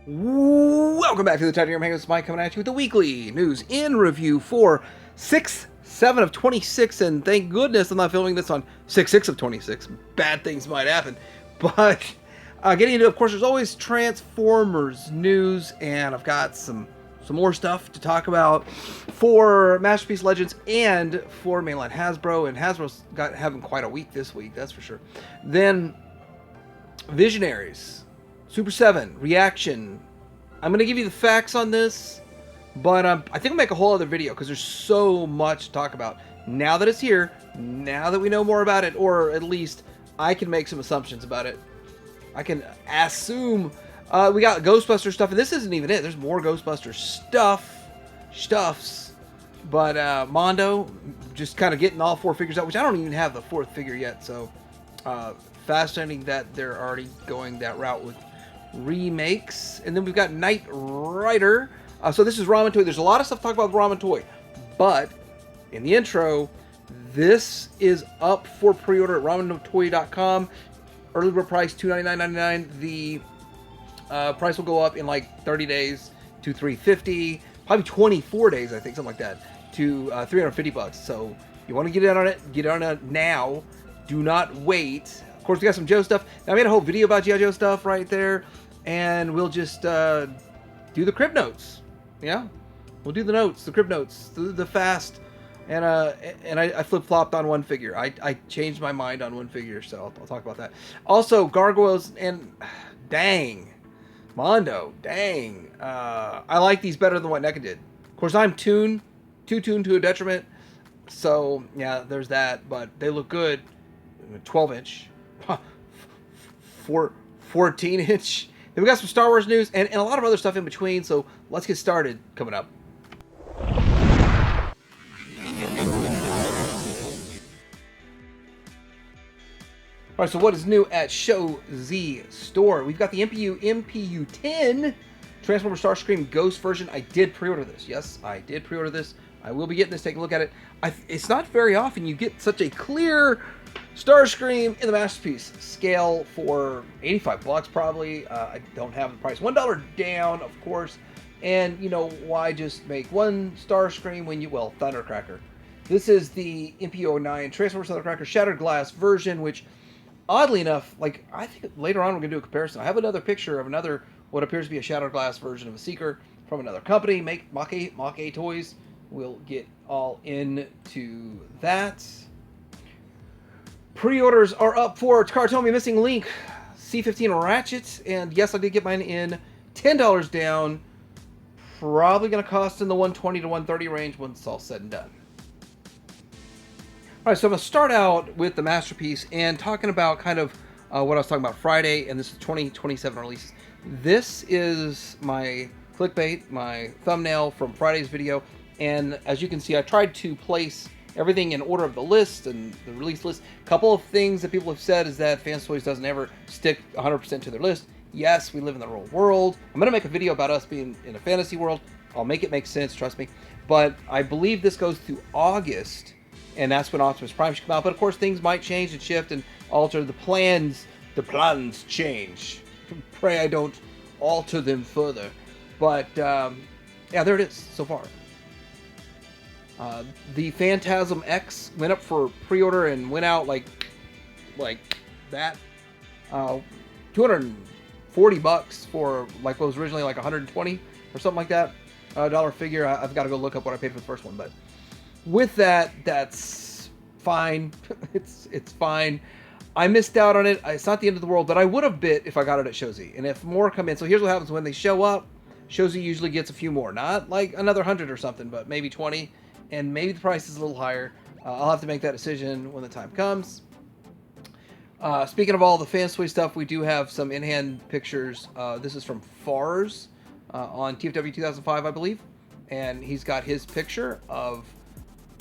Welcome back to the Tiny Hangouts. Mike coming at you with the weekly news in review for 6/7 of 26, and thank goodness I'm not filming this on 6/6 of 26. Bad things might happen, but getting into, of course, there's always Transformers news, and I've got some more stuff to talk about for Masterpiece Legends and for Mainline Hasbro, and Hasbro's having quite a week this week, that's for sure. Then Visionaries, Super 7, Reaction. I'm going to give you the facts on this, but I think I'll make a whole other video because there's so much to talk about. Now that it's here, now that we know more about it, or at least I can make some assumptions about it. I can assume. We got Ghostbuster stuff, and this isn't even it. There's more Ghostbuster stuffs. But Mondo, just kind of getting all four figures out, which I don't even have the fourth figure yet, so fascinating that they're already going that route with remakes. And then we've got Knight Rider. So this is Ramen Toy. There's a lot of stuff to talk about with Ramen Toy, but in the intro, this is up for pre-order at ramentoy.com. Early bird price $299.99. The price will go up in like 30 days to $350, probably 24 days, I think, something like that, to $350. So you want to get in on it, get on it now. Do not wait. Of course, we got some Joe stuff. Now, I made a whole video about G.I. Joe stuff right there, and we'll just do the crib notes. Yeah, we'll do the notes, the crib notes, the fast. And I flip-flopped on one figure. I changed my mind on one figure, so I'll talk about that. Also, Gargoyles and dang, Mondo, dang. I like these better than what NECA did. Of course, I'm too tuned to a detriment. So, yeah, there's that. But they look good. 12-inch. 14-inch. Then we got some Star Wars news and a lot of other stuff in between. So, let's get started coming up. All right, so what is new at Show Z Store? We've got the MPU 10 Transformers Starscream Ghost version. I did pre-order this. Yes, I did pre-order this. I will be getting this, taking a look at it. It's not very often you get such a clear Starscream in the Masterpiece scale for $85 probably. I don't have the price. $1 down, of course. And, you know, why just make one Starscream when you, well, Thundercracker. This is the MPU 09 Transformers Thundercracker Shattered Glass version, which, oddly enough, like, I think later on we're going to do a comparison. I have another picture of another, what appears to be a Shattered Glass version of a Seeker from another company, Mach A Toys. We'll get all into that. Pre-orders are up for Cartomi Missing Link, C15 Ratchet, and yes, I did get mine in $10 down. Probably going to cost in the $120 to $130 range once it's all said and done. All right, so I'm going to start out with the Masterpiece and talking about kind of what I was talking about Friday, and this is 2027 releases. This is my clickbait, my thumbnail from Friday's video, and as you can see, I tried to place everything in order of the list and the release list. A couple of things that people have said is that Fans Toys doesn't ever stick 100% to their list. Yes, we live in the real world. I'm going to make a video about us being in a fantasy world. I'll make it make sense, trust me. But I believe this goes through August, and that's when Optimus Prime should come out. But of course, things might change and shift and alter. The plans change. Pray I don't alter them further. But yeah, there it is so far. The Phantasm X went up for pre-order and went out like that. $240 for like what was originally like $120 or something like that. Dollar figure. I've got to go look up what I paid for the first one, but with that, that's fine. it's fine. I missed out on it. It's not the end of the world, but I would have bit if I got it at Show Z. And if more come in, so here's what happens when they show up. Show Z usually gets a few more, not like another 100 or something, but maybe 20, and maybe the price is a little higher. I'll have to make that decision when the time comes. Speaking of all the Fans Toy stuff, we do have some in-hand pictures. This is from Fars on TFW 2005, I believe, and he's got his picture of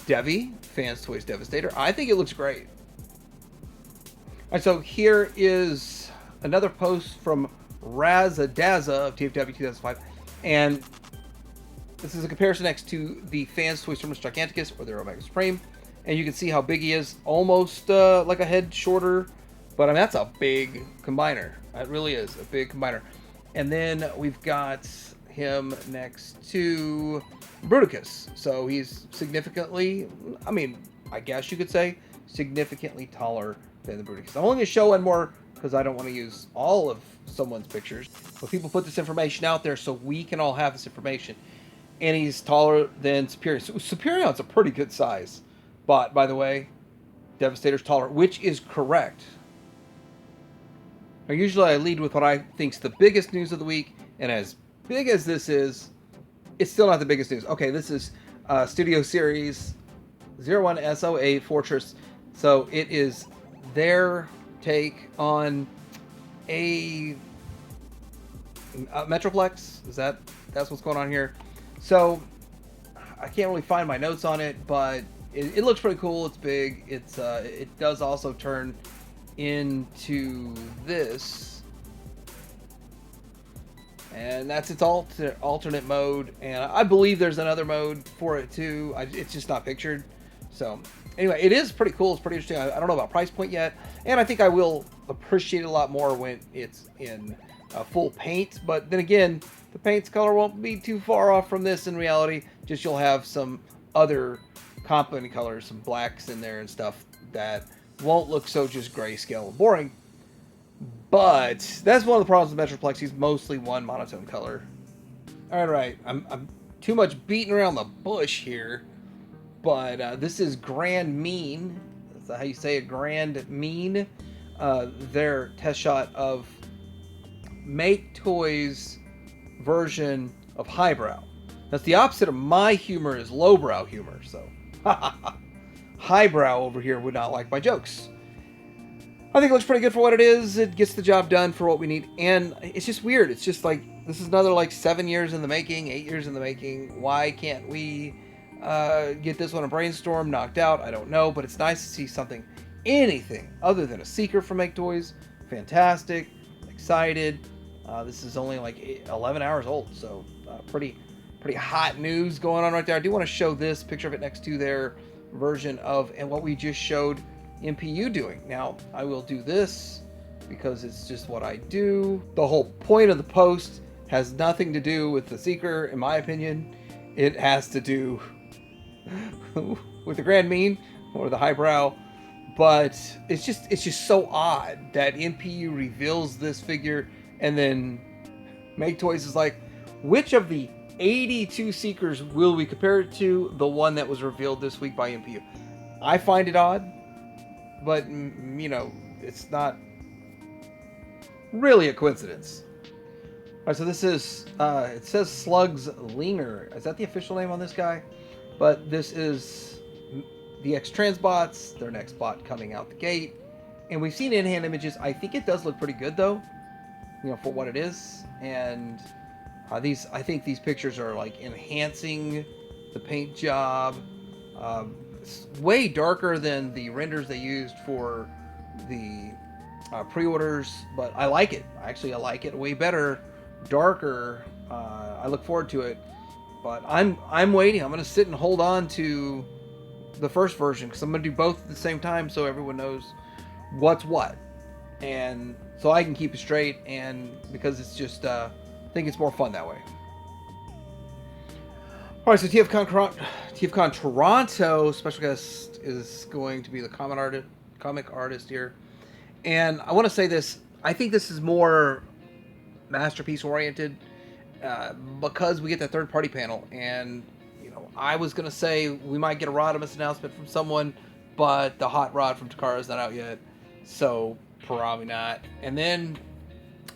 Devi, Fans Toys Devastator. I think it looks great. All right, so here is another post from Razadaza of TFW 2005, and this is a comparison next to the Fans Toys Transformers Giganticus or their Omega Supreme, and you can see how big he is, almost like a head shorter, but I mean, that's a big combiner. It really is a big combiner. And then we've got him next to Bruticus. So he's significantly, I mean, I guess you could say, significantly taller than the Bruticus. I'm only going to show one more because I don't want to use all of someone's pictures. But people put this information out there so we can all have this information. And he's taller than Superior. So Superion's a pretty good size. But, by the way, Devastator's taller, which is correct. Now, usually I lead with what I think's the biggest news of the week, and as big as this is, it's still not the biggest news. Okay, this is Studio Series 01SO8 Fortress. So it is their take on a Metroplex. That's what's going on here? So I can't really find my notes on it, but it looks pretty cool. It's big. It does also turn into this, and that's its alternate mode, and I believe there's another mode for it too. It's just not pictured. So anyway, it is pretty cool. It's pretty interesting. I don't know about price point yet, and I think I will appreciate it a lot more when it's in full paint. But then again, the paint's color won't be too far off from this in reality. Just you'll have some other complementing colors, some blacks in there and stuff that won't look so just grayscale and boring. But that's one of the problems with Metroplex. He's mostly one monotone color. All right, I'm too much beating around the bush here, but this is Grand Mean. That's how you say it, Grand Mean. Their test shot of Make Toys version of highbrow. That's the opposite of my humor is lowbrow humor. So highbrow over here would not like my jokes. I think it looks pretty good for what it is. It gets the job done for what we need. And it's just weird. It's just like, this is another like 7 years in the making, 8 years in the making. Why can't we get this one a brainstorm knocked out? I don't know, but it's nice to see something, anything other than a Seeker from Make Toys. Fantastic. Excited. This is only like 11 hours old, so pretty hot news going on right there. I do want to show this picture of it next to their version of and what we just showed MPU doing. Now I will do this because it's just what I do. The whole point of the post has nothing to do with the Seeker, in my opinion. It has to do with the Grand Mean or the highbrow. But it's just so odd that MPU reveals this figure and then Make Toys is like, which of the 82 Seekers will we compare it to? The one that was revealed this week by MPU. I find it odd, but you know, it's not really a coincidence. All right, so this is it says Slugs Linger. Is that the official name on this guy? But this is the X-Transbots, their next bot coming out the gate. And we've seen in-hand images. I think it does look pretty good though, you know, for what it is. And I think these pictures are like enhancing the paint job. It's way darker than the renders they used for the pre-orders, but I like it. Actually, I like it way better, darker. I look forward to it, but I'm waiting. I'm going to sit and hold on to the first version because I'm going to do both at the same time so everyone knows what's what, and so I can keep it straight. And because it's just I think it's more fun that way. All right, so TFCon Toronto special guest is going to be the comic artist here, and I want to say this. I think this is more masterpiece oriented because we get that third party panel, and you know, I was gonna say we might get a Rodimus announcement from someone, but the hot rod from Takara is not out yet, so probably not. And then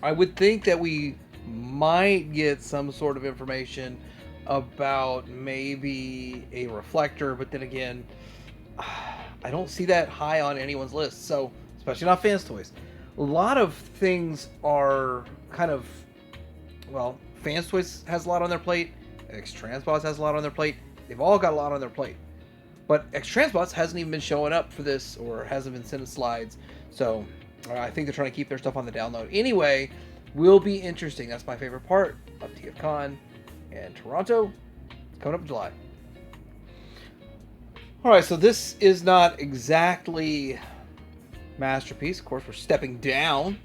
I would think that we might get some sort of information about maybe a reflector, but then again, I don't see that high on anyone's list, so especially not Fans Toys. A lot of things are kind of, well, Fans Toys has a lot on their plate, X-Transbots has a lot on their plate, they've all got a lot on their plate, but X-Transbots hasn't even been showing up for this, or hasn't been sending slides, so I think they're trying to keep their stuff on the download. Anyway, will be interesting. That's my favorite part of TFCon. And Toronto, it's coming up in July. Alright, so this is not exactly Masterpiece. Of course, we're stepping down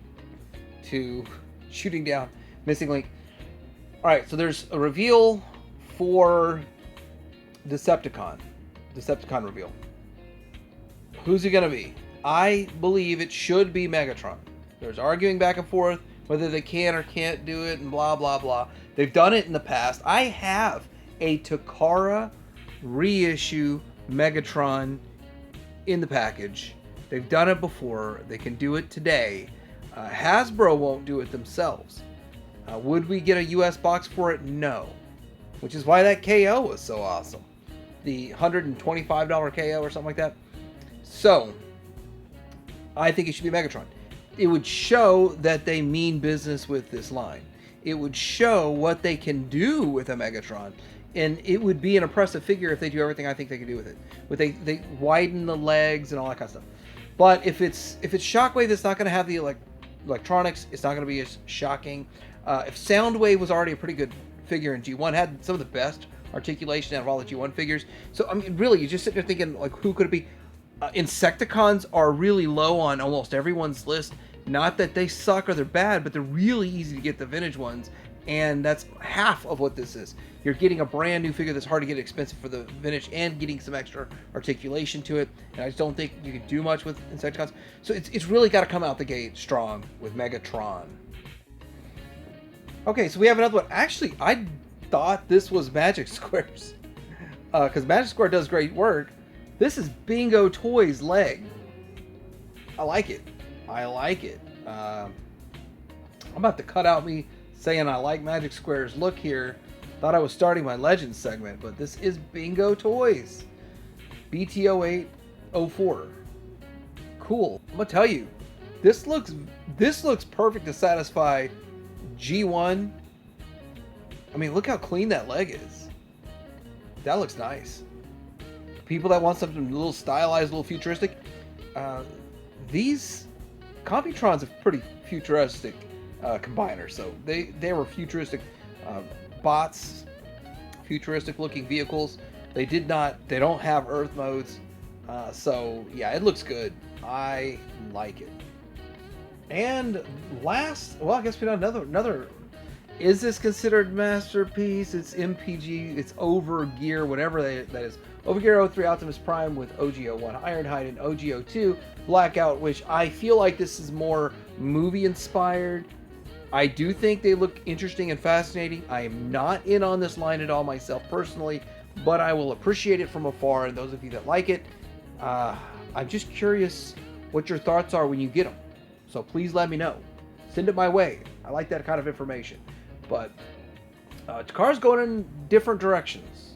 to shooting down Missing link. All right, so there's a reveal for Decepticon reveal. Who's it gonna be? I believe it should be Megatron. There's arguing back and forth whether they can or can't do it and blah blah blah. They've done it in the past. I have a Takara reissue Megatron in the package. They've done it before. They can do it today. Hasbro won't do it themselves. Would we get a US box for it? No. Which is why that KO was so awesome. The $125 KO or something like that. So, I think it should be Megatron. It would show that they mean business with this line. It would show what they can do with a Megatron. And it would be an impressive figure if they do everything I think they can do with it. But they widen the legs and all that kind of stuff. But if it's Shockwave, it's not going to have the electronics. It's not going to be as shocking. If Soundwave was already a pretty good figure in G1, had some of the best articulation out of all the G1 figures. So, I mean, really, you just sit there thinking, like, who could it be? Insecticons are really low on almost everyone's list. Not that they suck or they're bad, but they're really easy to get, the vintage ones. And that's half of what this is. You're getting a brand new figure that's hard to get expensive for the vintage and getting some extra articulation to it. And I just don't think you can do much with Insecticons. So it's really got to come out the gate strong with Megatron. Okay, so we have another one. Actually, I thought this was Magic Square's. Because Magic Square does great work. This is Bingo Toy's leg. I like it. I'm about to cut out me saying I like Magic Square's look here. Thought I was starting my Legends segment, but this is Bingo Toys. BT0804. Cool. I'm gonna tell you, this looks perfect to satisfy G1. I mean, look how clean that leg is. That looks nice. People that want something a little stylized, a little futuristic, these Computrons are pretty futuristic combiners. So they were futuristic bots, futuristic looking vehicles. They don't have Earth modes. So yeah, it looks good. I like it. And last, well, I guess we got another. Is this considered masterpiece? It's MPG. It's Overgear, whatever that is. Overgear 03 Optimus Prime with OG01 Ironhide and OG02 Blackout, which I feel like this is more movie inspired. I do think they look interesting and fascinating. I am not in on this line at all myself personally, but I will appreciate it from afar. And those of you that like it, I'm just curious what your thoughts are when you get them. So please let me know. Send it my way. I like that kind of information. But Takara's going in different directions.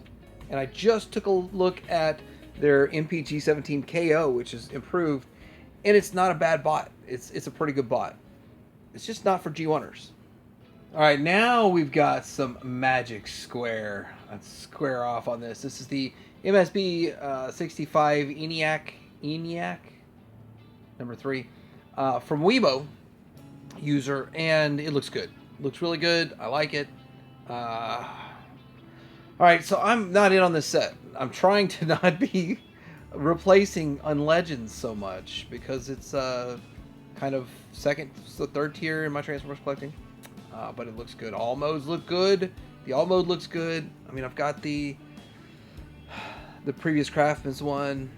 And I just took a look at their MPG 17 KO, which is improved. And it's not a bad bot. It's a pretty good bot. It's just not for G1ers. All right, now we've got some Magic Square. Let's square off on this. This is the MSB 65 ENIAC number 3 from Weibo user, and it looks good. Looks really good. I like it. All right, so I'm not in on this set. I'm trying to not be replacing Unlegends so much because it's kind of third tier in my Transformers collecting. But it looks good. All modes look good. The all mode looks good. I mean, I've got the previous Craftsman's one.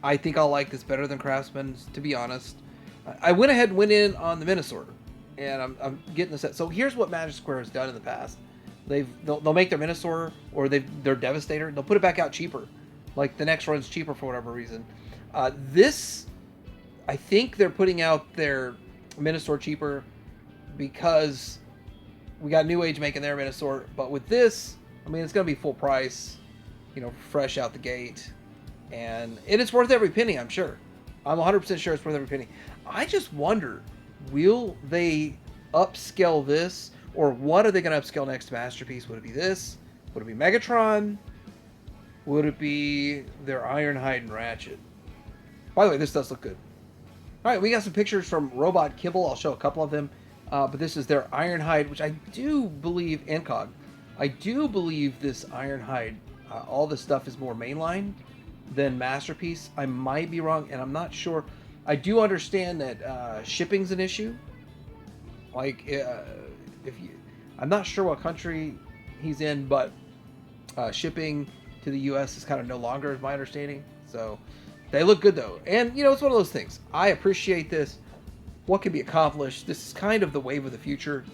I think I'll like this better than Craftsman's, to be honest. I went ahead and went in on the Minosaur, and I'm getting the set. So here's what Magic Square has done in the past. They'll make their Minosaur or their Devastator. They'll put it back out cheaper, like the next run's cheaper for whatever reason. This, I think they're putting out their Minosaur cheaper because we got New Age making their Minosaur. But with this, I mean, it's going to be full price, fresh out the gate, and it's worth every penny. I'm sure. I'm 100% sure it's worth every penny. I just wonder, will they upscale this? Or what are they going to upscale next to Masterpiece? Would it be this? Would it be Megatron? Would it be their Ironhide and Ratchet? By the way, this does look good. All right, we got some pictures from Robot Kibble. I'll show a couple of them. But this is their Ironhide, which I do believe, and Cog. I do believe this Ironhide, all this stuff is more mainline than Masterpiece. I might be wrong, and I'm not sure. I do understand that shipping's an issue. Like, I'm not sure what country he's in, but shipping to the U.S. is kind of no longer, is my understanding. So they look good though, and you know, it's one of those things. I appreciate this. What can be accomplished? This is kind of the wave of the future.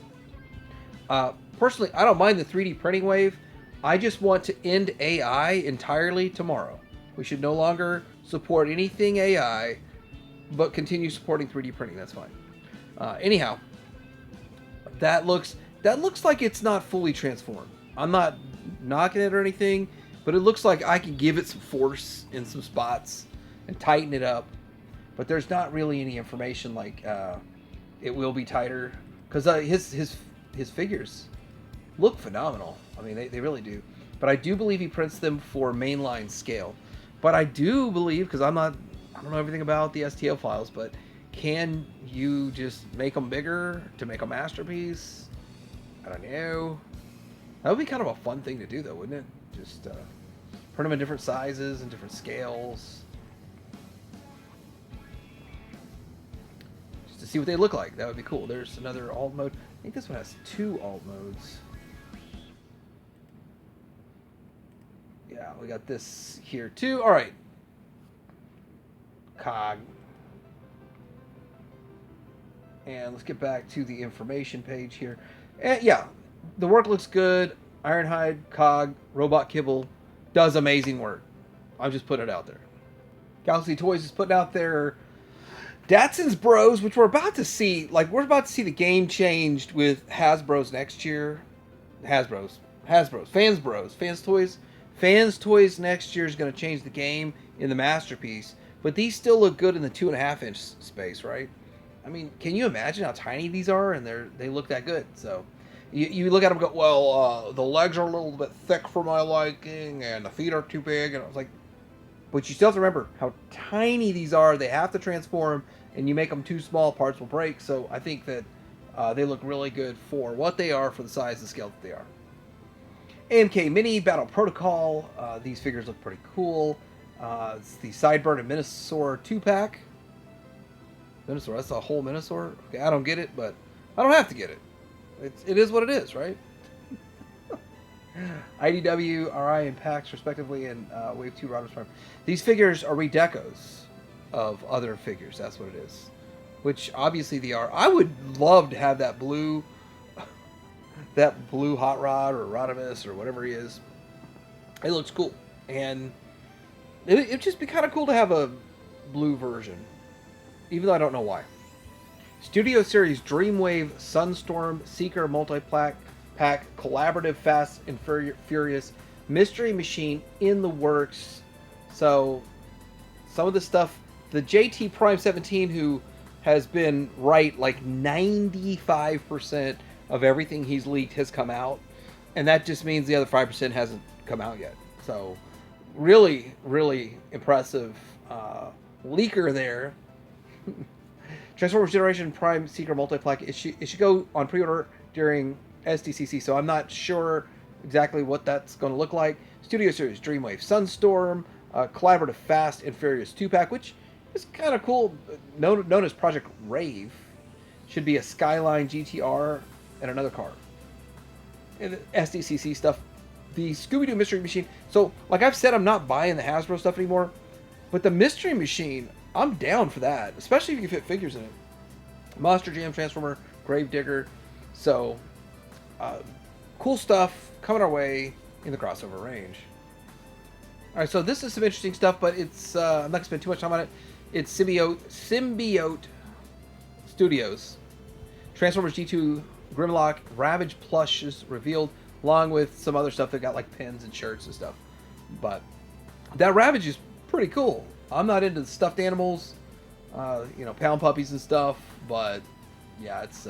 Personally, I don't mind the 3D printing wave. I just want to end AI entirely tomorrow. We should no longer support anything AI, but continue supporting 3D printing. That's fine. Anyhow, that looks like it's not fully transformed. I'm not knocking it or anything, but it looks like I can give it some force in some spots and tighten it up. But there's not really any information like it will be tighter, because his figures look phenomenal. I mean, they really do. But I do believe he prints them for mainline scale. But I do believe, because I don't know everything about the STL files, but can you just make them bigger to make a masterpiece? I don't know. That would be kind of a fun thing to do, though, wouldn't it? Just print them in different sizes and different scales, just to see what they look like. That would be cool. There's another alt mode. I think this one has 2 alt modes. Yeah, we got this here too. All right. Cog. And let's get back to the information page here. And yeah, the work looks good. Ironhide, Cog, Robot Kibble does amazing work. I'll just put it out there. Galaxy Toys is putting out their Datsun's Bros, which we're about to see. Like, we're about to see the game changed with Hasbro's next year. Hasbro's. Fans Bros. Fans Toys next year is going to change the game in the Masterpiece. But these still look good in the 2.5-inch space, right? I mean, can you imagine how tiny these are? And they look that good. So you look at them and go, well, the legs are a little bit thick for my liking, and the feet are too big. And I was like, but you still have to remember how tiny these are. They have to transform, and you make them too small, parts will break. So I think that they look really good for what they are, for the size and scale that they are. AMK Mini Battle Protocol. These figures look pretty cool. It's the Sideburn and Minosaur 2-pack. Minosaur, that's a whole Minosaur? Okay, I don't get it, but I don't have to get it. It is what it is, right? IDW, RI, and PAX, respectively, and Wave 2 Rogers Prime. These figures are redecos of other figures. That's what it is. Which, obviously, they are. I would love to have that blue Hot Rod, or Rodimus, or whatever he is. It looks cool. And it'd just be kind of cool to have a blue version. Even though I don't know why. Studio Series Dreamwave Sunstorm Seeker Multi-Pack Collaborative Fast and Furious Mystery Machine in the works. So some of the stuff, the JT Prime 17, who has been right like 95% of everything he's leaked has come out, and that just means the other 5% hasn't come out yet. So really, really impressive leaker there. Transformers Generation Prime Seeker Multiplack. It should go on pre-order during SDCC, so I'm not sure exactly what that's going to look like. Studio Series Dreamwave Sunstorm, Collaborative Fast and Furious 2-pack, which is kind of cool, known as Project Rave. Should be a Skyline GTR and another car. And the SDCC stuff. The Scooby-Doo Mystery Machine. So, like I've said, I'm not buying the Hasbro stuff anymore, but the Mystery Machine, I'm down for that, especially if you can fit figures in it. Monster Jam Transformer, Gravedigger. So, cool stuff coming our way in the crossover range. Alright, so this is some interesting stuff, but it's I'm not going to spend too much time on it. It's Symbiote Studios. Transformers G2 Grimlock Ravage plushes revealed, along with some other stuff that got like pins and shirts and stuff. But that Ravage is pretty cool. I'm not into the stuffed animals, pound puppies and stuff, but yeah, it's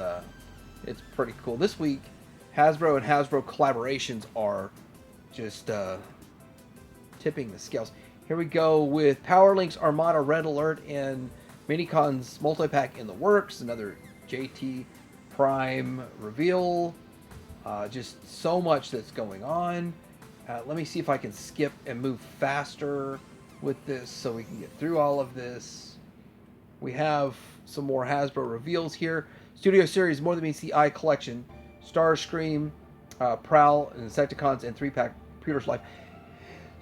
pretty cool. This week, Hasbro and Hasbro collaborations are just tipping the scales. Here we go with Power Link's Armada Red Alert and Minicon's multi-pack in the works. Another JT Prime reveal. Just so much that's going on. Let me see if I can skip and move faster with this so we can get through all of this. We have some more Hasbro reveals here. Studio Series More Than Meets the Eye collection. Starscream, Prowl, and Insecticons, and 3-pack Pewter's Life.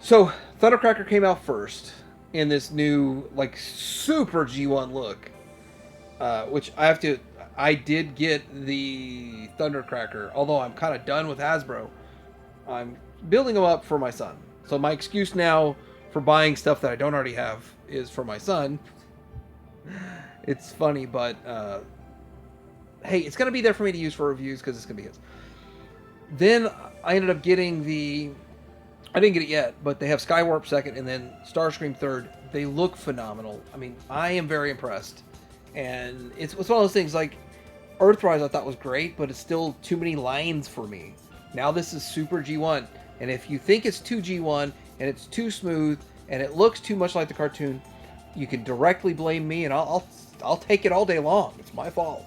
So Thundercracker came out first in this new like super G1 look, which I did get the Thundercracker, although I'm kind of done with Hasbro. I'm building them up for my son. So my excuse now for buying stuff that I don't already have is for my son. It's funny, but hey, it's going to be there for me to use for reviews because it's going to be his. Then I ended up getting I didn't get it yet, but they have Skywarp second and then Starscream third. They look phenomenal. I mean, I am very impressed. And it's one of those things, like, Earthrise I thought was great, but it's still too many lines for me. Now this is Super G1. And if you think it's too G1, and it's too smooth, and it looks too much like the cartoon, you can directly blame me, and I'll take it all day long. It's my fault.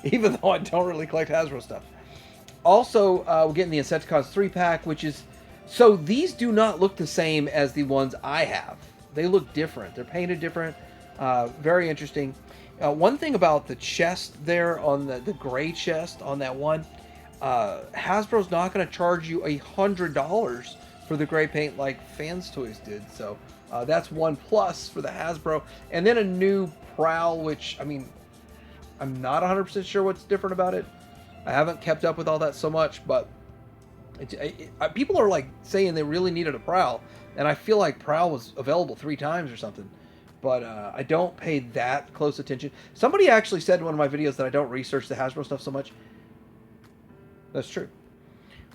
Even though I don't really collect Hasbro stuff. Also, we're getting the Insecticons 3-pack, which is... So these do not look the same as the ones I have. They look different. They're painted different. Very interesting. One thing about the chest there, on the gray chest on that one, Hasbro's not going to charge you $100 for the gray paint like Fans Toys did. So that's one plus for the Hasbro. And then a new Prowl, which, I mean, I'm not 100% sure what's different about it. I haven't kept up with all that so much, but people are like saying they really needed a Prowl, and I feel like Prowl was available 3 times or something, but I don't pay that close attention. Somebody actually said in one of my videos that I don't research the Hasbro stuff so much. That's true.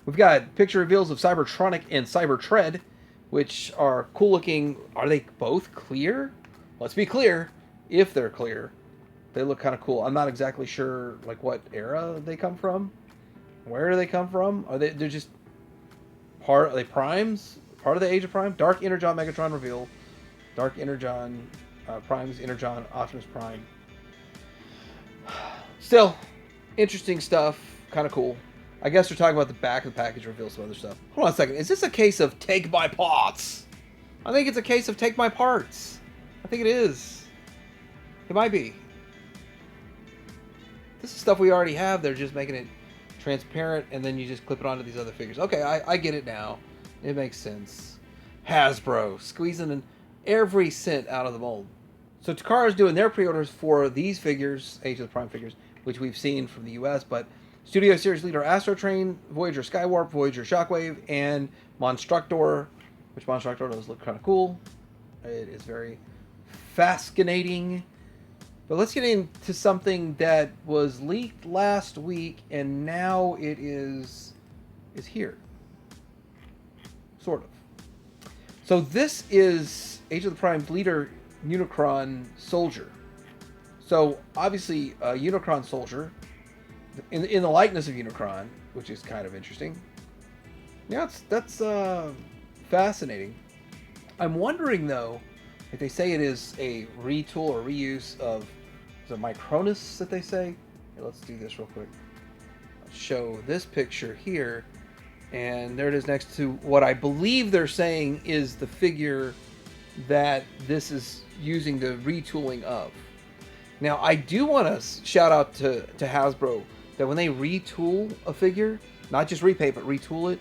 We've got picture reveals of Cybertronic and Cybertread, which are cool looking. Are they both clear? Let's be clear. If they're clear, they look kind of cool. I'm not exactly sure like what era they come from. Where do they come from? They're just are they primes? Part of the Age of Prime? Dark Energon Megatron reveal. Dark Energon Primes, Energon, Optimus Prime. Still, interesting stuff. Kind of cool. I guess we're talking about the back of the package reveal some other stuff. Hold on a second. Is this a case of take my parts? I think it's a case of take my parts. I think it is. It might be. This is stuff we already have. They're just making it transparent, and then you just clip it onto these other figures. Okay, I get it now. It makes sense. Hasbro squeezing in every cent out of the mold. So Takara's doing their pre-orders for these figures, Age of the Prime figures, which we've seen from the US, but Studio Series Leader Astro Train, Voyager Skywarp, Voyager Shockwave, and Monstructor, which Monstructor does look kind of cool. It is very fascinating. But let's get into something that was leaked last week, and now it is here. Sort of. So this is Age of the Prime's leader, Unicron Soldier. So obviously, Unicron Soldier, in the likeness of Unicron, which is kind of interesting. Yeah, that's fascinating. I'm wondering though, if they say it is a retool or reuse of the Micronus that they say. Here, let's do this real quick. I'll show this picture here, and there it is next to what I believe they're saying is the figure that this is using the retooling of. Now, I do want to shout out to Hasbro that when they retool a figure, not just repaint, but retool it,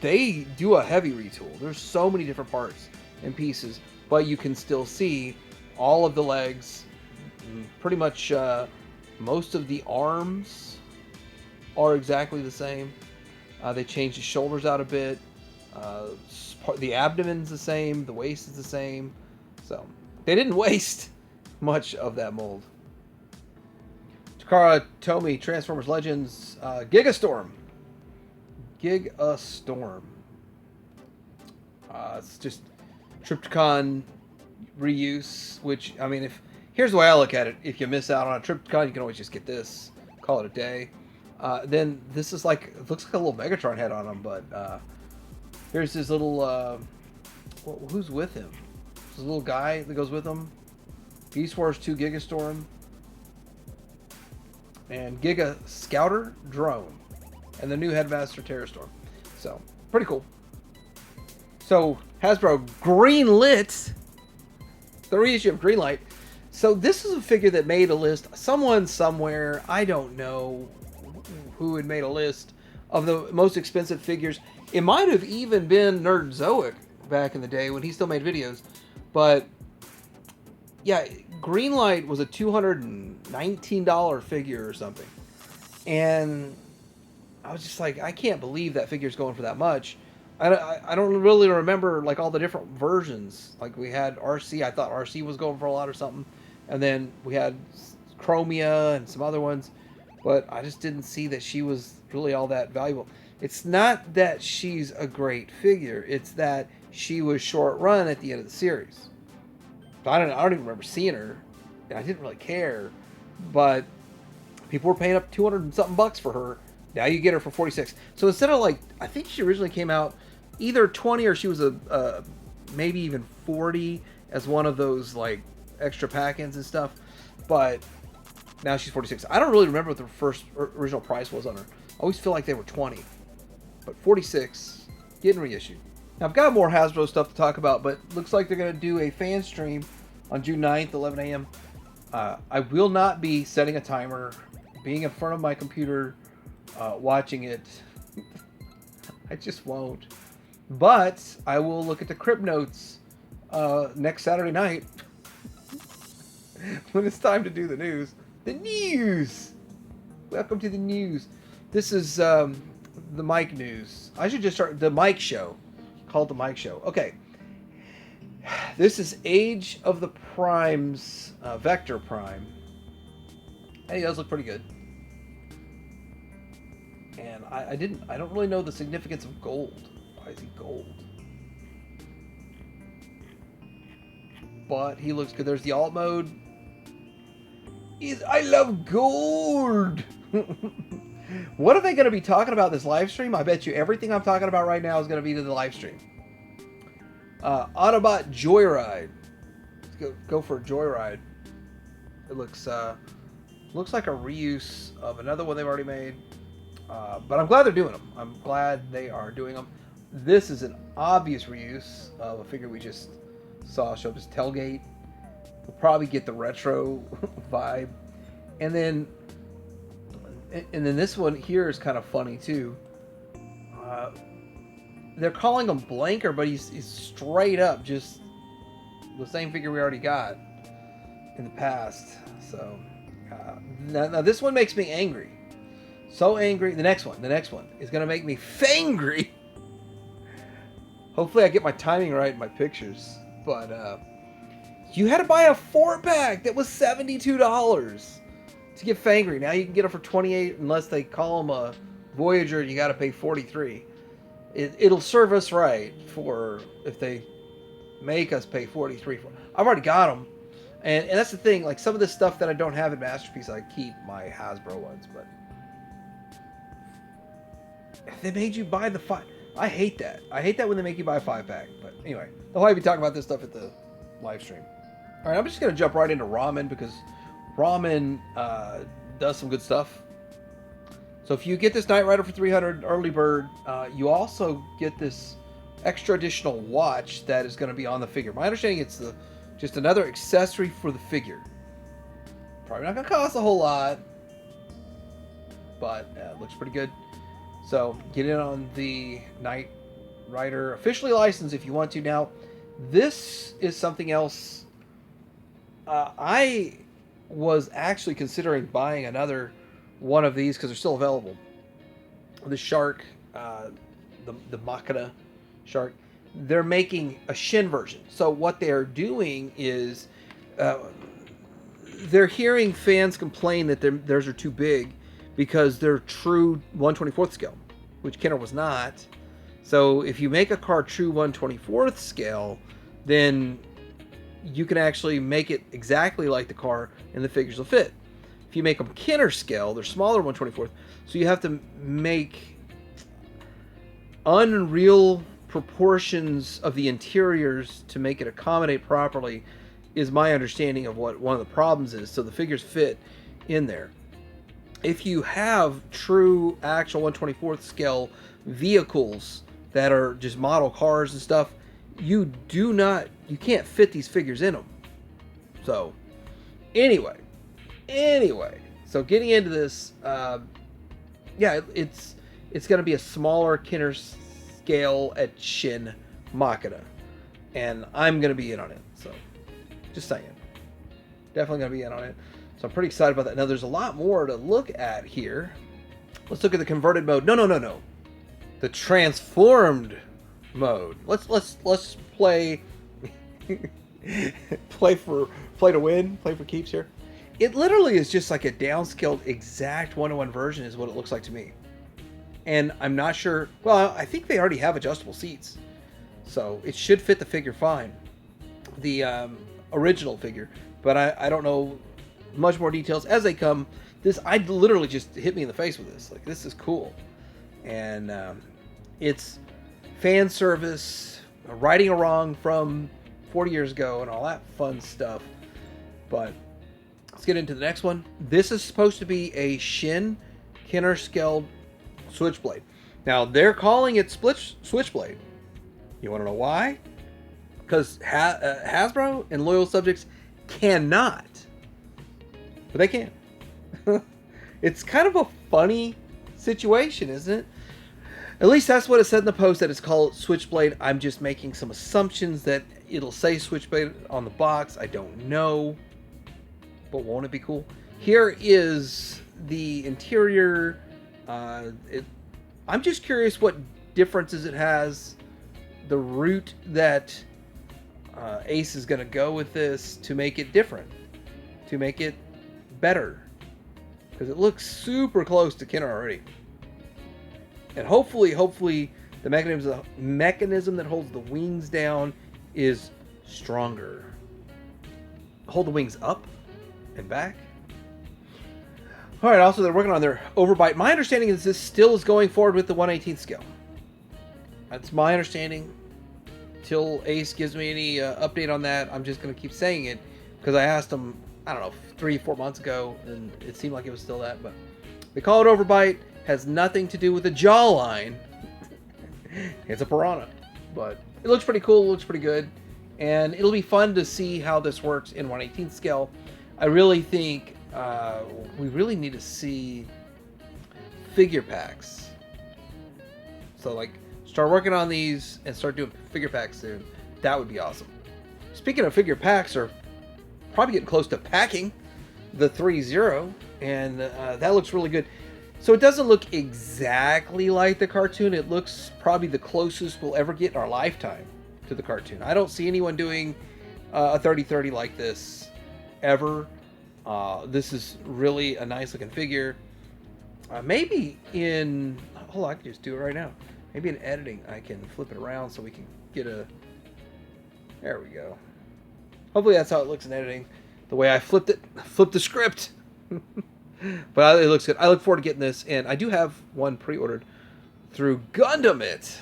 they do a heavy retool. There's so many different parts and pieces, but you can still see all of the legs. Pretty much most of the arms are exactly the same. They changed the shoulders out a bit. The abdomen's the same. The waist is the same. So they didn't waste much of that mold. Takara Tomy, Transformers Legends, Gigastorm. Gigastorm. It's just Trypticon reuse, which, I mean, here's the way I look at it. If you miss out on a Trypticon, you can always just get this. Call it a day. Then this is like, it looks like a little Megatron head on him, but here's his little, who's with him? This little guy that goes with him. Beast Wars 2 Gigastorm. And Giga Scouter Drone. And the new Headmaster Terrorstorm. So, pretty cool. So, Hasbro greenlit the reissue of Greenlight. So this is a figure that made a list. Someone somewhere, I don't know. who had made a list of the most expensive figures. It might have even been Nerdzoic back in the day when he still made videos. But yeah, Greenlight was a $219 figure or something. And I was just like, I can't believe that figure's going for that much. I don't really remember like all the different versions. Like we had RC, I thought RC was going for a lot or something. And then we had Chromia and some other ones. But I just didn't see that she was really all that valuable. It's not that she's a great figure. It's that she was short run at the end of the series. I don't even remember seeing her. I didn't really care. But people were paying up 200 and something bucks for her. Now you get her for 46. So instead of like, I think she originally came out either 20 or she was a maybe even 40 as one of those like extra pack-ins and stuff. But now she's 46. I don't really remember what the first original price was on her. I always feel like they were 20. But 46, getting reissued. Now I've got more Hasbro stuff to talk about, but looks like they're going to do a fan stream on June 9th, 11 a.m. I will not be setting a timer, being in front of my computer, watching it. I just won't. But I will look at the Crib Notes next Saturday night when it's time to do the news. The news! Welcome to the news. This is the Mike news. I should just start the Mike show. Called the Mike show. Okay. This is Age of the Primes, Vector Prime. And he does look pretty good. And I don't really know the significance of gold. Why is he gold? But he looks good. There's the alt mode. I love gold! What are they going to be talking about this live stream? I bet you everything I'm talking about right now is going to be to the live stream. Autobot Joyride. Let's go for a Joyride. It looks like a reuse of another one they've already made. But I'm glad they're doing them. I'm glad they are doing them. This is an obvious reuse of a figure we just saw show up as Tailgate. We'll probably get the retro vibe. And then this one here is kind of funny too. They're calling him Blanker, but he's straight up just the same figure we already got in the past. So now this one makes me angry. So angry. The next one is going to make me fangry. Hopefully I get my timing right in my pictures. But you had to buy a 4-pack that was $72 to get Fangry. Now you can get it for $28 unless they call them a Voyager. You got to pay $43. It'll serve us right for if they make us pay $43 for. I've already got them, and that's the thing. Like some of this stuff that I don't have in Masterpiece, I keep my Hasbro ones. But if they made you buy the 5, I hate that. I hate that when they make you buy a 5-pack. But anyway, they'll probably be talking about this stuff at the live stream. All right, I'm just gonna jump right into Ramen because Ramen does some good stuff. So if you get this Knight Rider for $300 early bird, you also get this extra additional watch that is going to be on the figure. My understanding it's just another accessory for the figure. Probably not going to cost a whole lot, but it looks pretty good. So get in on the Knight Rider officially licensed if you want to. Now, this is something else. I was actually considering buying another one of these because they're still available. The shark, the Machina shark, they're making a Shin version. So what they're doing is they're hearing fans complain that theirs are too big because they're true 1/24th scale, which Kenner was not. So if you make a car true 1/24th scale, then you can actually make it exactly like the car and the figures will fit. If you make them Kenner scale, they're smaller 1/24th, so you have to make unreal proportions of the interiors to make it accommodate properly, is my understanding of what one of the problems is, so the figures fit in there. If you have true actual 1/24th scale vehicles that are just model cars and stuff, you can't fit these figures in them. So anyway, so getting into this, yeah, it's going to be a smaller Kenner scale at Shin Makina, and I'm going to be in on it. So, just saying, definitely going to be in on it. So I'm pretty excited about that. Now there's a lot more to look at here. Let's look at the converted mode. No. The transformed mode. Let's play play to win, play for keeps here. It literally is just like a downscaled exact 1-to-1 version is what it looks like to me. And I'm not sure, well, I think they already have adjustable seats. So it should fit the figure fine. The original figure. But I don't know much more details as they come. I literally just hit me in the face with this. Like, this is cool. And it's fan service, righting a wrong from 40 years ago and all that fun stuff. But let's get into the next one. This is supposed to be a Shin Kenner scaled Switchblade. Now, they're calling it Switchblade. You want to know why? Because Hasbro and loyal subjects cannot. But they can. It's kind of a funny situation, isn't it? At least that's what it said in the post, that it's called Switchblade. I'm just making some assumptions that it'll say Switchblade on the box. I don't know. But won't it be cool? Here is the interior. I'm just curious what differences it has. The route that Ace is going to go with this to make it different. To make it better. Because it looks super close to Kenner already. And hopefully the mechanism that holds the wings down is stronger. Hold the wings up and back. Alright, also they're working on their overbite. My understanding is this still is going forward with the 1/18 scale. That's my understanding. Till Ace gives me any update on that, I'm just going to keep saying it. Because I asked him, I don't know, 3-4 months ago, and it seemed like it was still that. But they call it overbite. Has nothing to do with the jawline. It's a piranha. But it looks pretty cool. It looks pretty good. And it'll be fun to see how this works in 1/18 scale. I really think we really need to see figure packs. So, like, start working on these and start doing figure packs soon. That would be awesome. Speaking of figure packs, are probably getting close to packing the 3-0, and that looks really good. So it doesn't look exactly like the cartoon. It looks probably the closest we'll ever get in our lifetime to the cartoon. I don't see anyone doing a 30-30 like this ever. This is really a nice looking figure. Maybe in... Hold on, I can just do it right now. Maybe in editing I can flip it around so we can get a... There we go. Hopefully that's how it looks in editing. The way I flipped the script. But it looks good. I look forward to getting this, and I do have one pre-ordered through Gundam It.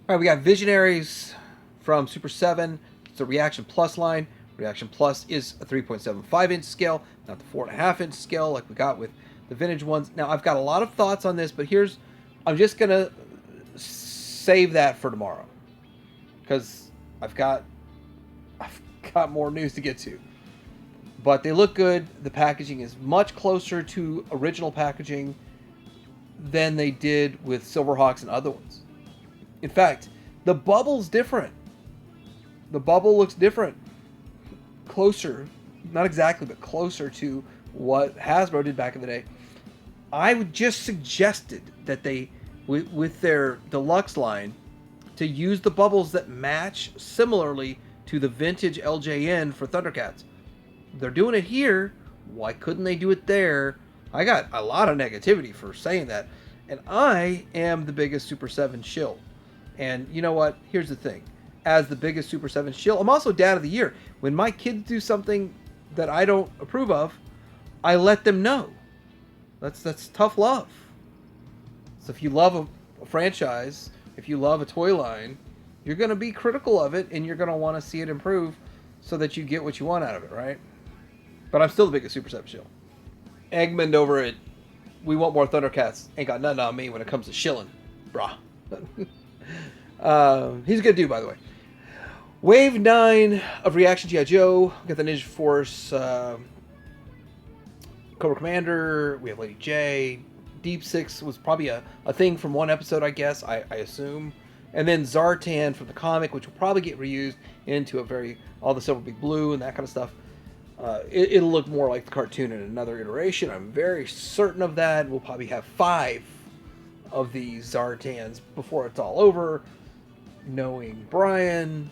All right, we got Visionaries from Super 7. It's a Reaction Plus line. Reaction Plus is a 3.75-inch scale, not the 4.5-inch scale like we got with the vintage ones. Now, I've got a lot of thoughts on this, but I'm just going to save that for tomorrow. Because I've got more news to get to. But they look good. The packaging is much closer to original packaging than they did with Silverhawks and other ones. In fact, the bubble's different. The bubble looks different. Closer, not exactly, but closer to what Hasbro did back in the day. I would just suggested that they, with their deluxe line, to use the bubbles that match similarly to the vintage LJN for Thundercats. They're doing it here. Why couldn't they do it there? I got a lot of negativity for saying that. And I am the biggest Super 7 shill. And you know what? Here's the thing. As the biggest Super 7 shill, I'm also Dad of the Year. When my kids do something that I don't approve of, I let them know. That's tough love. So if you love a franchise, if you love a toy line, you're going to be critical of it, and you're going to want to see it improve so that you get what you want out of it, right? But I'm still the biggest Super 7 shill. Eggman over at We Want More Thundercats ain't got nothing on me when it comes to shilling, brah. He's a good dude, by the way. Wave 9 of Reaction G.I. Joe. We got the Ninja Force Cobra Commander. We have Lady J. Deep Six was probably a thing from one episode, I guess, I assume. And then Zartan from the comic, which will probably get reused into all the Silver Big Blue and that kind of stuff. It'll look more like the cartoon in another iteration. I'm very certain of that. We'll probably have 5 of these Zartans before it's all over. Knowing Brian.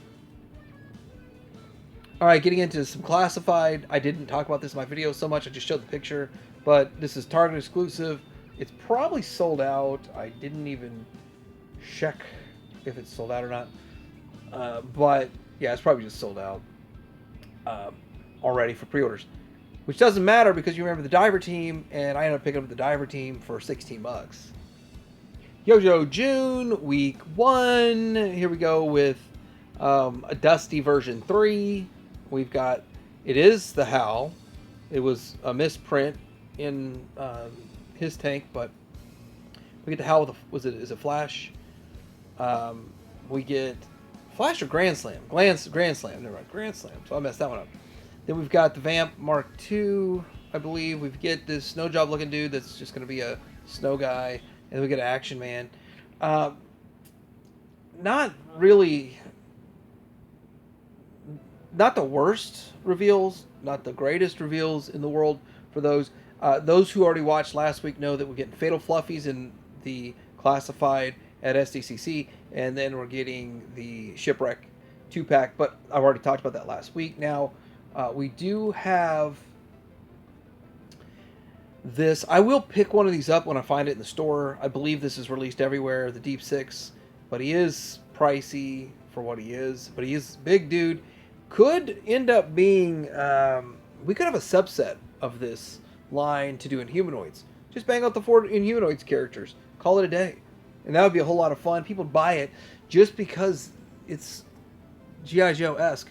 Alright, getting into some classified. I didn't talk about this in my video so much. I just showed the picture. But this is Target exclusive. It's probably sold out. I didn't even check if it's sold out or not. But yeah, it's probably just sold out already for pre-orders. Which doesn't matter because you remember the Diver Team, and I ended up picking up the Diver Team for $16. Yojo June, week 1. Here we go with a Dusty version 3. We've got, it is the Howl. It was a misprint in his tank, but we get the Howl with is it Flash? We get Flash or Grand Slam? Grand Slam, never mind, Grand Slam. So I messed that one up. Then we've got the Vamp Mark II, I believe. We get this snow job looking dude that's just going to be a snow guy. And then we get an Action Man. Not really, not the worst reveals, not the greatest reveals in the world for those. Those who already watched last week know that we're getting Fatal Fluffies in the classified at SDCC, and then we're getting the Shipwreck 2-pack, but I've already talked about that last week. Now, we do have this. I will pick one of these up when I find it in the store. I believe this is released everywhere, the Deep Six, but he is pricey for what he is, but he is a big dude. Could end up being, we could have a subset of this line to do Inhumanoids. Just bang out the 4 Inhumanoids characters. Call it a day. And that would be a whole lot of fun. People would buy it just because it's G.I. Joe-esque.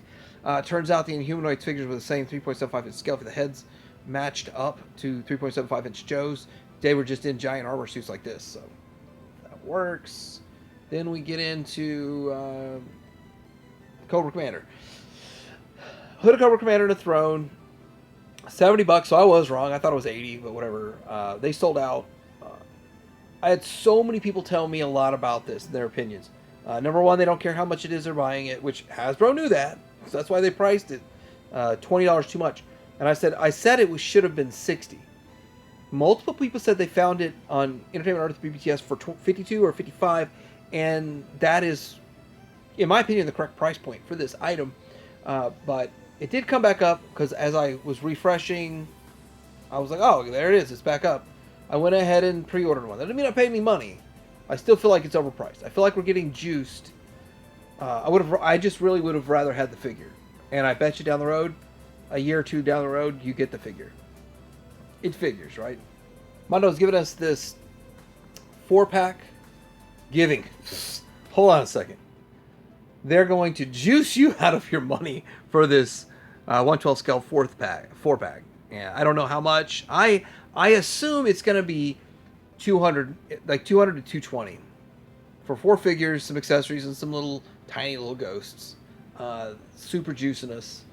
Turns out the Inhumanoids figures were the same 3.75 inch scale for the heads, matched up to 3.75 inch Joes. They were just in giant armor suits like this, so that works. Then we get into Cobra Commander. Hood of Cobra Commander and a Throne. $70, so I was wrong. I thought it was 80, but whatever. They sold out. I had so many people tell me a lot about this, their opinions. Number one, they don't care how much it is they're buying it, which Hasbro knew that, so that's why they priced it $20 too much. And I said it should have been $60. Multiple people said they found it on Entertainment Arts BBTS for $52 or $55, and that is, in my opinion, the correct price point for this item. But it did come back up because as I was refreshing, I was like, oh, there it is, it's back up. I went ahead and pre-ordered one. That doesn't mean I paid any money. I still feel like it's overpriced. I feel like we're getting juiced. I just really would have rather had the figure. And I bet you down the road, a year or two down the road, you get the figure. It figures, right? Mondo's giving us this 4-pack. Hold on a second. They're going to juice you out of your money for this 112 scale 4-pack. Yeah, I don't know how much. I assume it's going to be 200, like 200 to 220 for 4 figures, some accessories, and some tiny little ghosts. Super juiciness,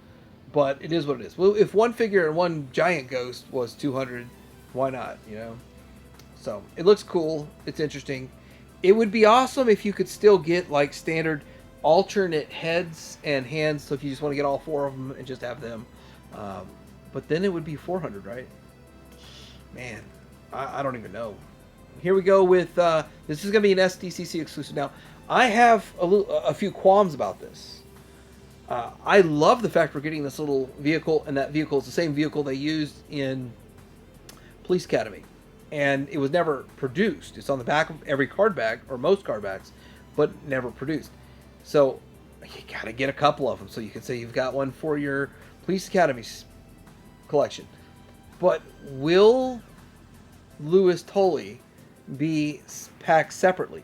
but it is what it is. Well, if one figure and one giant ghost was 200, why not? You know. So it looks cool. It's interesting. It would be awesome if you could still get like standard alternate heads and hands. So if you just want to get all 4 of them and just have them, but then it would be 400, right? Man, I don't even know. Here we go with this is going to be an SDCC exclusive. Now, I have a few qualms about this. I love the fact we're getting this little vehicle, and that vehicle is the same vehicle they used in Police Academy, and it was never produced. It's on the back of every card bag, or most card bags, but never produced. So you got to get a couple of them, so you can say you've got one for your Police Academy collection. But will Louis Tully be packed separately?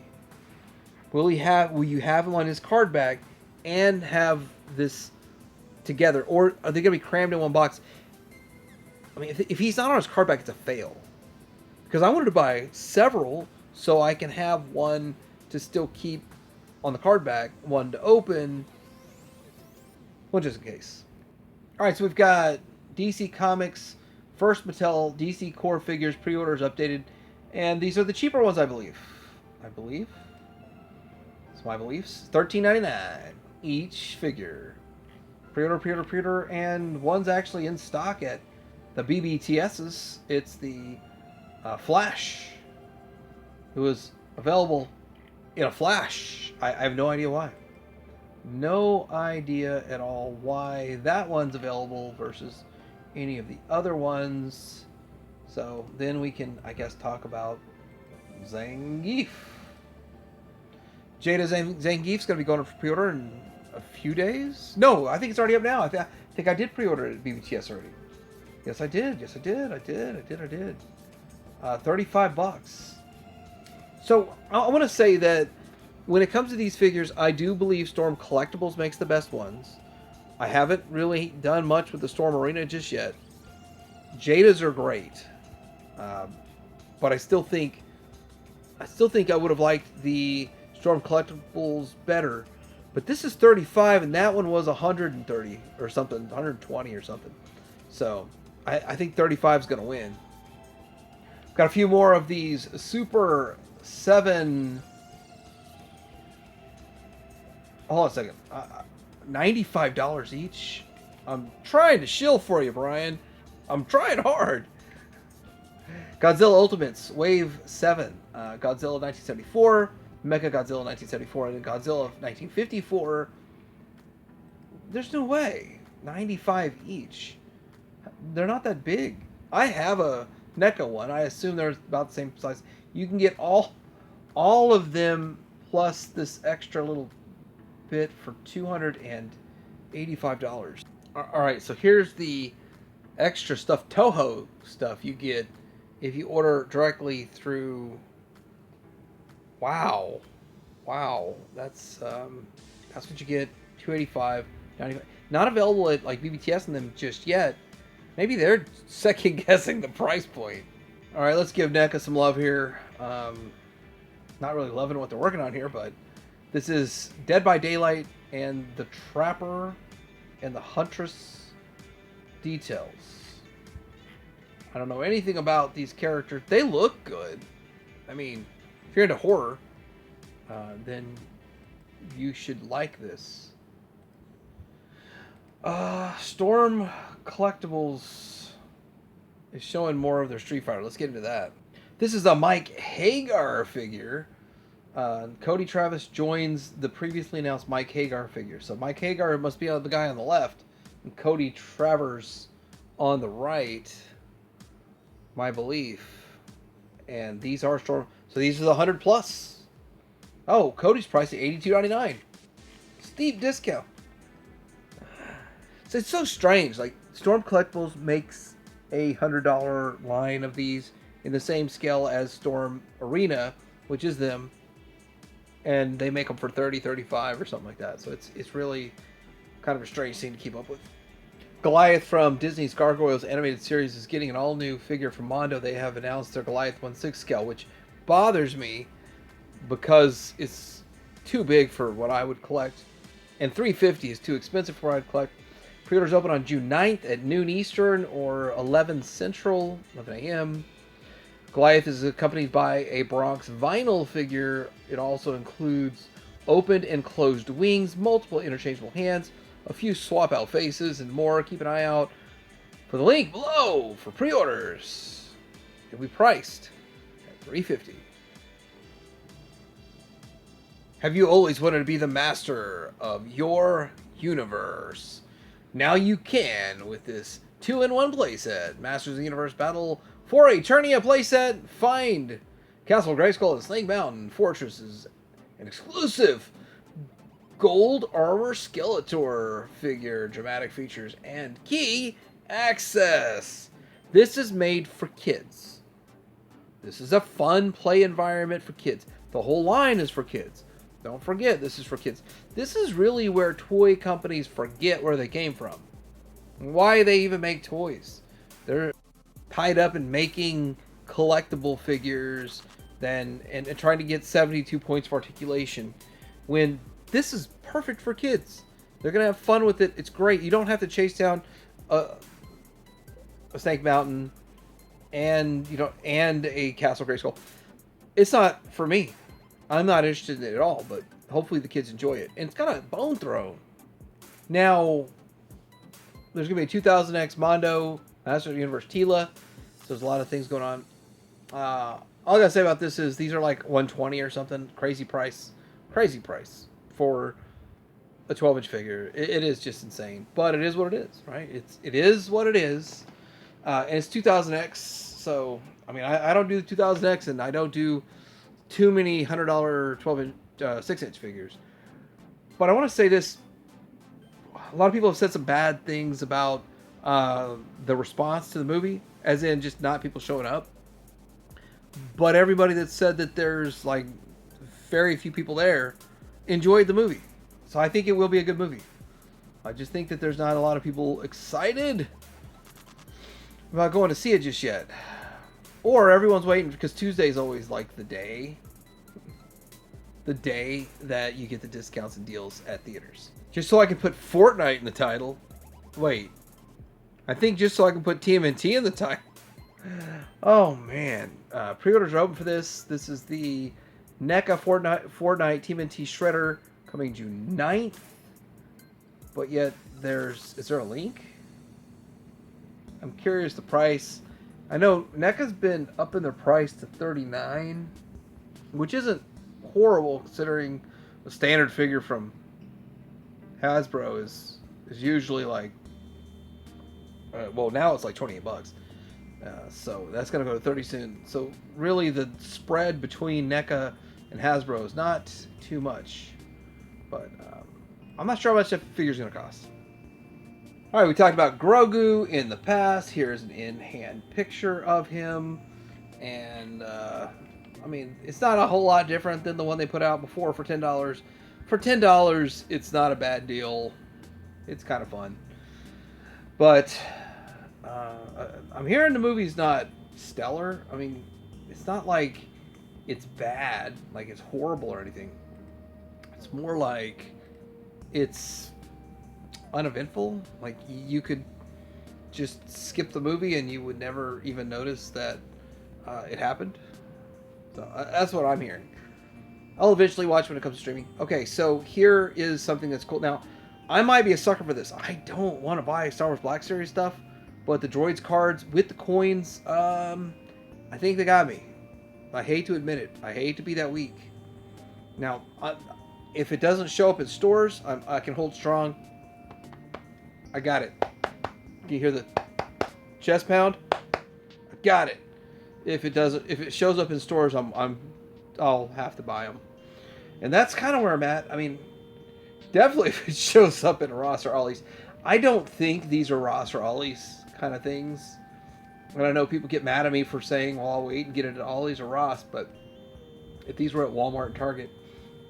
Will you have him on his card bag and have this together, or are they going to be crammed in one box? I mean, if he's not on his card bag, it's a fail. Because I wanted to buy several so I can have one to still keep on the card bag, one to open, one just in case. All right, so we've got DC Comics first Mattel DC core figures pre-orders updated, And these are the cheaper ones, I believe. It's my beliefs. $13.99 each figure. Pre-order, and one's actually in stock at the BBTS's. It's the Flash, who is available in a flash. I have no idea why. No idea at all why that one's available versus any of the other ones. So then we can, I guess, talk about Zangief. Jada Zangief's going to be going up for pre-order in a few days. No, I think it's already up now. I think I did pre-order it at BBTS already. Yes, I did. I did. $35. So I want to say that when it comes to these figures, I do believe Storm Collectibles makes the best ones. I haven't really done much with the Storm Arena just yet. Jada's are great, but I still think I would have liked the Storm Collectibles better. But this is 35, and that one was 130 or something, 120 or something. So I think 35 is going to win. Got a few more of these Super 7. Hold on a second. $95 each. I'm trying to shill for you, Brian. I'm trying hard. Godzilla Ultimates, Wave 7. Godzilla 1974, Mecha Godzilla 1974, and then Godzilla 1954. There's no way. 95 each. They're not that big. I have a NECA one. I assume they're about the same size. You can get all of them plus this extra little bit for $285. Alright, so here's the extra stuff, Toho stuff you get if you order directly through. Wow, that's what you get. $285, $95. Not available at like BBTS and them just yet. Maybe they're second guessing the price point. All right, let's give NECA some love here. Not really loving what they're working on here, but this is Dead by Daylight and the Trapper and the Huntress details. I don't know anything about these characters. They look good. I mean, if you're into horror, then you should like this. Storm Collectibles is showing more of their Street Fighter. Let's get into that. This is a Mike Hagar figure. Cody Travis joins the previously announced Mike Hagar figure. So Mike Hagar must be the guy on the left, and Cody Travers on the right, my belief. And these are Storm. So these are the 100 plus. Oh, Cody's price at $82.99. Steep discount. So it's so strange. Like, Storm Collectibles makes a $100 line of these in the same scale as Storm Arena, which is them, and they make them for $30, $35 or something like that. So it's really kind of a strange thing to keep up with. Goliath from Disney's Gargoyles animated series is getting an all-new figure from Mondo. They have announced their Goliath 1/6 scale, which bothers me because it's too big for what I would collect, and $350 is too expensive for what I'd collect. Pre-orders open on June 9th at noon Eastern or 11 Central, 11 a.m. Goliath is accompanied by a Bronx vinyl figure. It also includes opened and closed wings, multiple interchangeable hands, a few swap-out faces, and more. Keep an eye out for the link below for pre-orders. It'll be priced at $350. Have you always wanted to be the master of your universe? Now you can with this 2-in-1 playset. Masters of the Universe Battle for Eternia playset. Find Castle Grayskull and Snake Mountain Fortresses. An exclusive gold armor Skeletor figure. Dramatic features and key access. This is made for kids. This is a fun play environment for kids. The whole line is for kids. Don't forget, this is for kids. This is really where toy companies forget where they came from. Why they even make toys. They're tied up in making collectible figures and trying to get 72 points of articulation. When this is perfect for kids. They're going to have fun with it. It's great. You don't have to chase down a Snake Mountain and and a Castle Grayskull. It's not for me. I'm not interested in it at all, but hopefully the kids enjoy it. And it's got a bone throne. Now, there's going to be a 2000X Mondo, Master of the Universe Tila. So there's a lot of things going on. All I got to say about this is these are like 120 or something. Crazy price. Crazy price for a 12-inch figure. It is just insane. But it is what it is, right? It is what it is. And it's 2000X. So, I mean, I don't do the 2000X, and I don't do too many $100 12-inch, 6-inch figures. But I want to say this. A lot of people have said some bad things about the response to the movie, as in just not people showing up. But everybody that said that there's like very few people there enjoyed the movie. So I think it will be a good movie. I just think that there's not a lot of people excited about going to see it just yet. Or everyone's waiting because Tuesday is always like the day that you get the discounts and deals at theaters. Just so I can put Fortnite in the title. Wait. I think just so I can put Tmnt in the title. Oh, man. Pre-orders are open for this. This is the NECA Fortnite Tmnt Shredder coming June 9th. But yet, is there a link? I'm curious the price. I know NECA's been up in their price to $39, which isn't horrible considering the standard figure from Hasbro is usually like, well, now it's like $28. So that's going to go to 30 soon. So really the spread between NECA and Hasbro is not too much. But I'm not sure how much that figure is going to cost. All right, we talked about Grogu in the past. Here's an in-hand picture of him. And, I mean, it's not a whole lot different than the one they put out before for $10. For $10, it's not a bad deal. It's kind of fun. But I'm hearing the movie's not stellar. I mean, it's not like it's bad, like it's horrible or anything. It's more like it's uneventful. Like you could just skip the movie and you would never even notice that it happened. So that's what I'm hearing. I'll eventually watch when it comes to streaming. Okay, so here is something that's cool. Now, I might be a sucker for this. I don't want to buy Star Wars Black Series stuff, but the droids cards with the coins, I think they got me. I hate to admit it. I hate to be that weak. Now, if it doesn't show up in stores, I can hold strong. I got it. Do you hear the chest pound? I got it. If it shows up in stores, I'll have to buy them. And that's kind of where I'm at. I mean, definitely if it shows up in Ross or Ollie's. I don't think these are Ross or Ollie's kind of things. And I know people get mad at me for saying, well, I'll wait and get it at Ollie's or Ross. But if these were at Walmart and Target,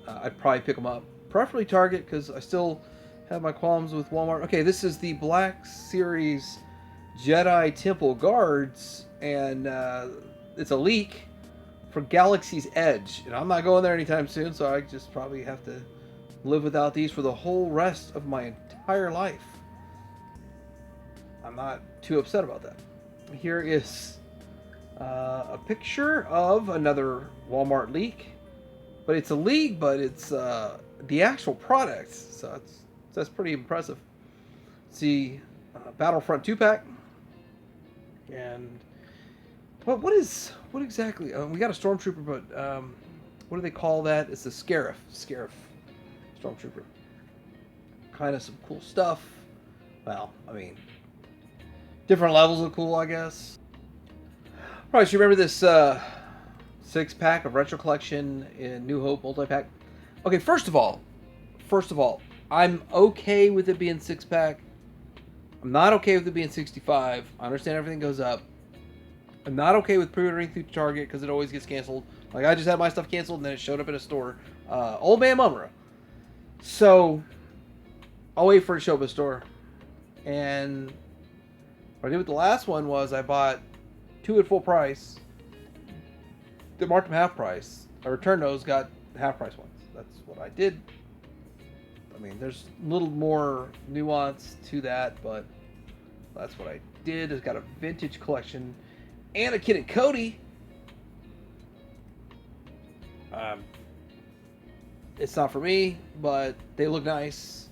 I'd probably pick them up. Preferably Target because I still have my qualms with Walmart. Okay, this is the Black Series Jedi Temple Guards. And it's a leak for Galaxy's Edge. And I'm not going there anytime soon, so I just probably have to live without these for the whole rest of my entire life. I'm not too upset about that. Here is a picture of another Walmart leak. But it's a leak, but it's the actual product. So that's pretty impressive. See, Battlefront 2-pack. And what exactly? We got a Stormtrooper, but what do they call that? It's the Scarif Stormtrooper. Kind of some cool stuff. Well, I mean, different levels of cool, I guess. Probably should remember this 6-pack of Retro Collection in New Hope multi-pack. Okay, first of all, I'm okay with it being 6-pack. I'm not okay with it being 65. I understand everything goes up. I'm not okay with pre-ordering through Target because it always gets canceled. Like, I just had my stuff canceled and then it showed up in a store. Old Man Mumra. So, I'll wait for it to show up in a store. And what I did with the last one was I bought 2 at full price. They marked them half price. I returned those, got half price ones. That's what I did. I mean, there's a little more nuance to that, but that's what I did. It's got a vintage collection. Anakin and Cody. It's not for me, but they look nice.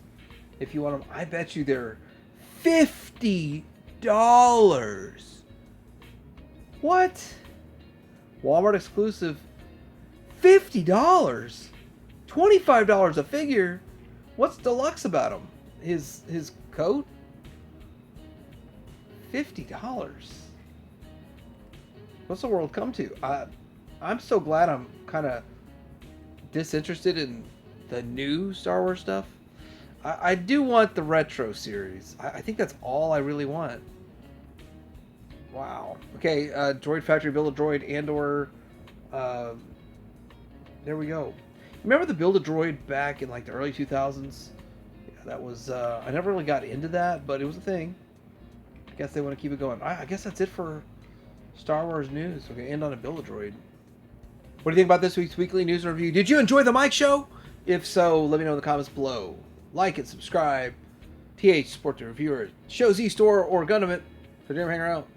If you want them, I bet you they're $50. What? Walmart exclusive. $50. $25 a figure. What's deluxe about him? His coat? $50. What's the world come to? I'm so glad I'm kind of disinterested in the new Star Wars stuff. I do want the retro series. I think that's all I really want. Wow. Okay, Droid Factory, Build a Droid, Andor. There we go. Remember the Build a Droid back in like the early 2000s? Yeah, that was. I never really got into that, but it was a thing. I guess they want to keep it going. I guess that's it for Star Wars news. Okay, end on a Build a Droid. What do you think about this week's weekly news and review? Did you enjoy the Mike Show? If so, let me know in the comments below. Like and subscribe. TH Sport the Reviewer, Show Z Store, or Gundam It. For Jeremy Hanger out.